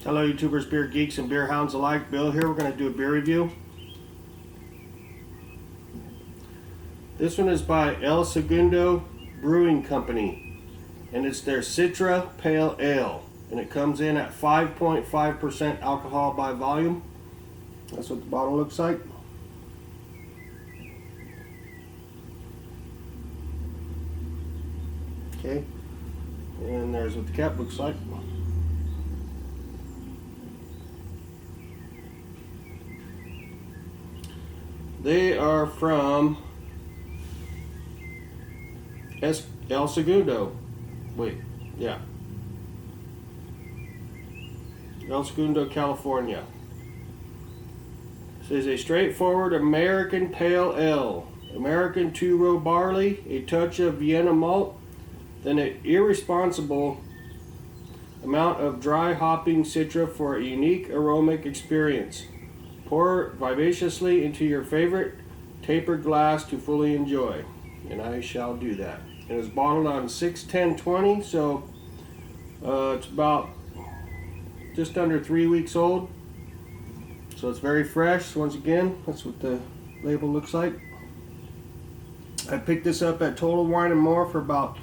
Hello YouTubers, beer geeks, and beer hounds alike. Bill here. We're going to do a beer review. This one is by El Segundo Brewing Company, and it's their Citra Pale Ale, and it comes in at 5.5% alcohol by volume. That's what the bottle looks like. Okay, and there's what the cap looks like. They are from El Segundo. El Segundo, California. This is a straightforward American Pale Ale. American 2-row barley, a touch of Vienna malt, then an irresponsible amount of dry hopping citra for a unique aromatic experience. Pour vivaciously into your favorite tapered glass to fully enjoy. And I shall do that. It was bottled on 6/10/20, so it's about just under 3 weeks old. So it's very fresh. Once again, that's what the label looks like. I picked this up at Total Wine and More for about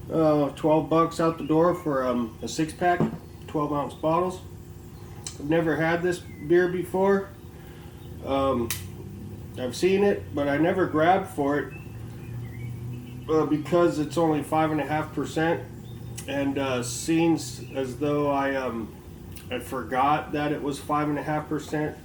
$12 out the door for a 6-pack, 12-ounce bottles. I've never had this beer before. I've seen it, but I never grabbed for it because it's only 5.5%, and seems as though I forgot that it was 5.5%.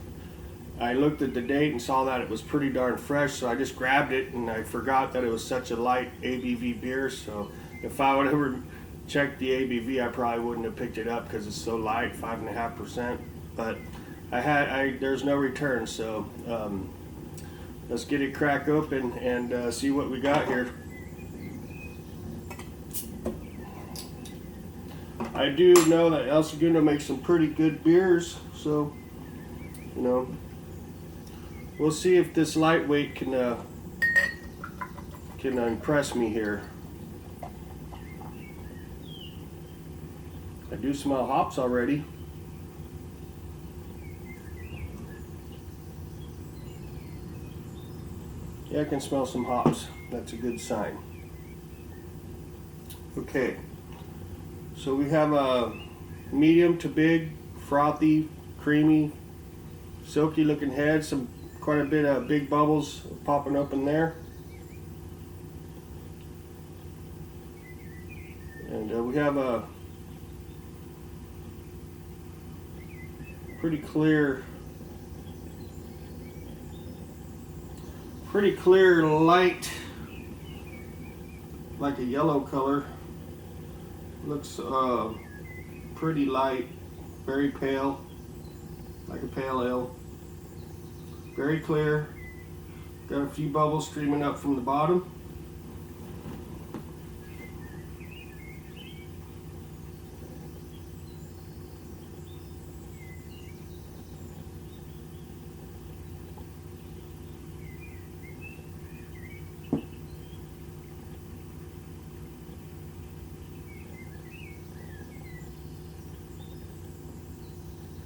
I looked at the date and saw that it was pretty darn fresh, so I just grabbed it, and I forgot that it was such a light ABV beer. So if I would ever checked the ABV, I probably wouldn't have picked it up because it's so light, 5.5%. But there's no return, so let's get it cracked open and see what we got here. I do know that El Segundo makes some pretty good beers, so we'll see if this lightweight can impress me here. I do smell hops already. Yeah, I can smell some hops. That's a good sign. Okay, so we have a medium to big, frothy, creamy, silky looking head. Quite a bit of big bubbles popping up in there. And we have a pretty clear light, like a yellow color. Looks pretty light, very pale, like a pale ale. Very clear. Got a few bubbles streaming up from the bottom.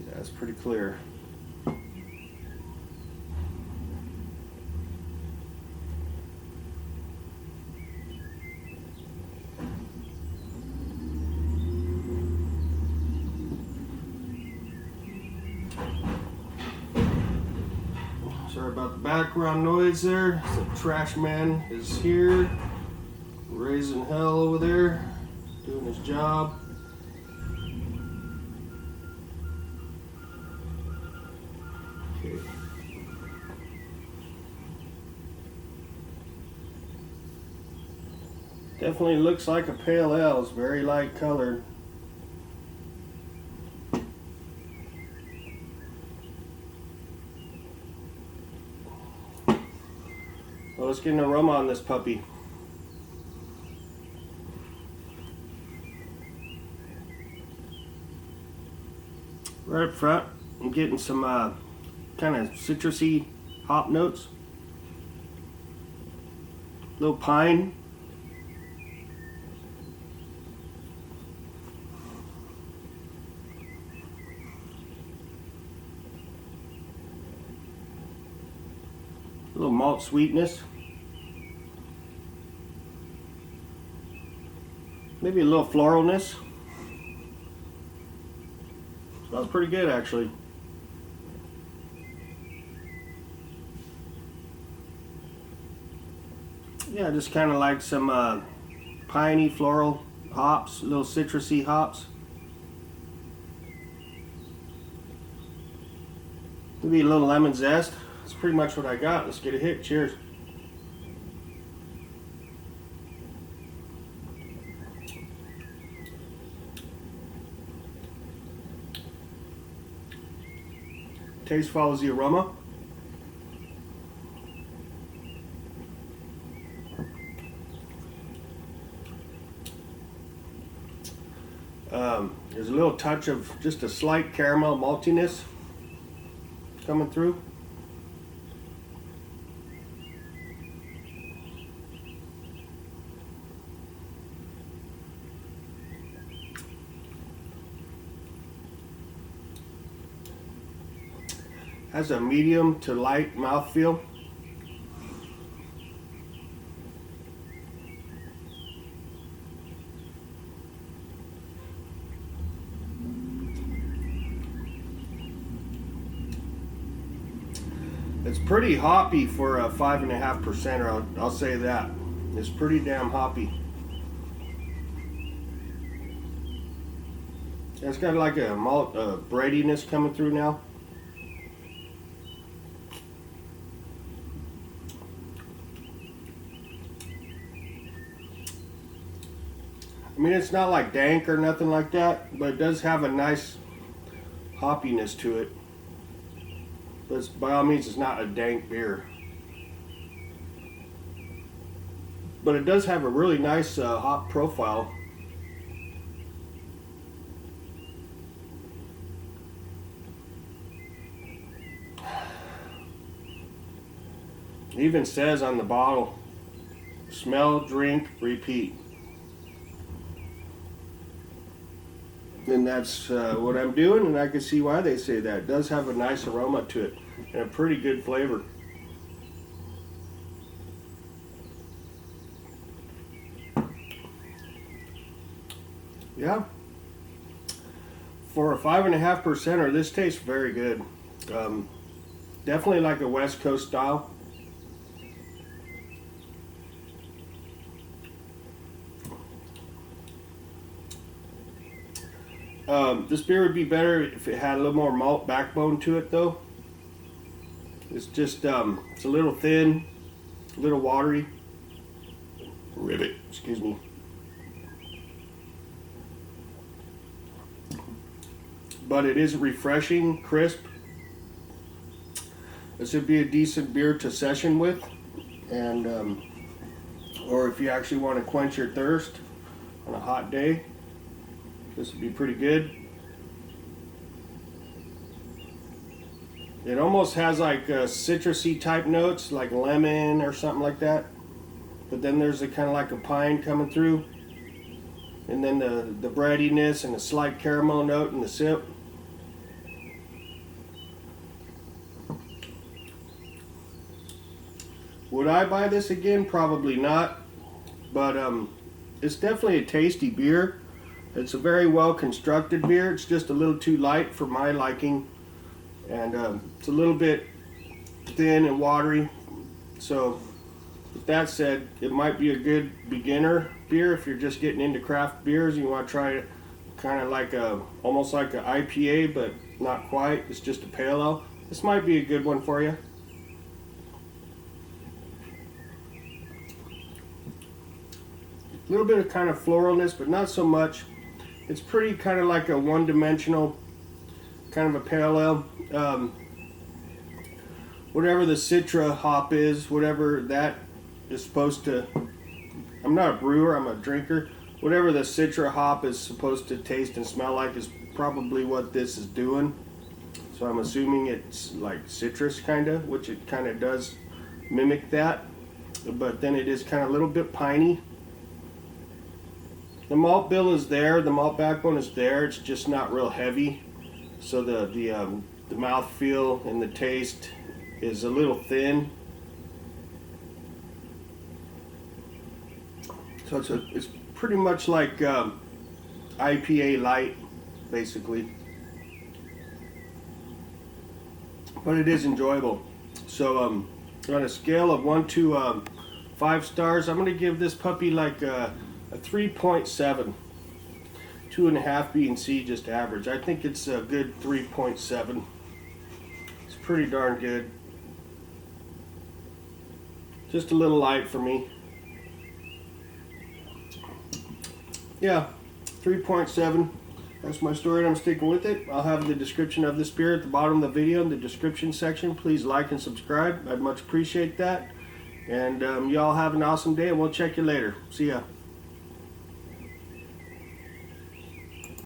Yeah, it's pretty clear. Sorry about the background noise there. The trash man is here, raising hell over there, doing his job. Okay. Definitely looks like a pale ale. It's very light colored. Well, let's get an aroma on this puppy. Right up front, I'm getting some kind of citrusy hop notes. Little pine. A little malt sweetness. Maybe a little floralness. Smells pretty good actually. Yeah, just kind of like some piney floral hops, little citrusy hops. Maybe a little lemon zest. That's pretty much what I got. Let's get a hit. Cheers. Taste follows the aroma. There's a little touch of just a slight caramel maltiness coming through. Has a medium to light mouthfeel. It's pretty hoppy for a 5.5%. I'll say that. It's pretty damn hoppy. It's got like a malt breadiness coming through now. I mean, it's not like dank or nothing like that, but it does have a nice hoppiness to it. But it's, by all means, it's not a dank beer. But it does have a really nice hop profile. It even says on the bottle, smell, drink, repeat. And that's what I'm doing, and I can see why they say that. It does have a nice aroma to it and a pretty good flavor. Yeah, for a 5.5%, this tastes very good. Definitely like a West Coast style. This beer would be better if it had a little more malt backbone to it, though. It's just it's a little thin, a little watery. Ribbit, excuse me. But it is refreshing, crisp. This would be a decent beer to session with, and or if you actually want to quench your thirst on a hot day, this would be pretty good. It almost has like citrusy type notes, like lemon or something like that. But then there's a kind of like a pine coming through, and then the breadiness and the slight caramel note in the sip. Would I buy this again? Probably not. But it's definitely a tasty beer. It's a very well constructed beer. It's just a little too light for my liking. And it's a little bit thin and watery. So with that said, it might be a good beginner beer if you're just getting into craft beers and you want to try it kind of like almost like an IPA, but not quite. It's just a pale ale. This might be a good one for you. A little bit of kind of floralness, but not so much. It's pretty kind of like a one-dimensional kind of a pale ale. Whatever the Citra hop is, whatever that is supposed to, I'm not a brewer, I'm a drinker. Whatever the Citra hop is supposed to taste and smell like is probably what this is doing. So I'm assuming it's like citrus kind of, which it kind of does mimic that. But then it is kind of a little bit piney. The malt bill is there, the malt backbone is there, it's just not real heavy. So the mouthfeel and the taste is a little thin. So it's pretty much like IPA light, basically. But it is enjoyable. So on a scale of 1 to 5 stars, I'm going to give this puppy like a 3.7. 2.5 being C, just average. I think it's a good 3.7. It's pretty darn good. Just a little light for me. Yeah, 3.7. That's my story and I'm sticking with it. I'll have the description of this beer at the bottom of the video in the description section. Please like and subscribe. I'd much appreciate that. And y'all have an awesome day and we'll check you later. See ya.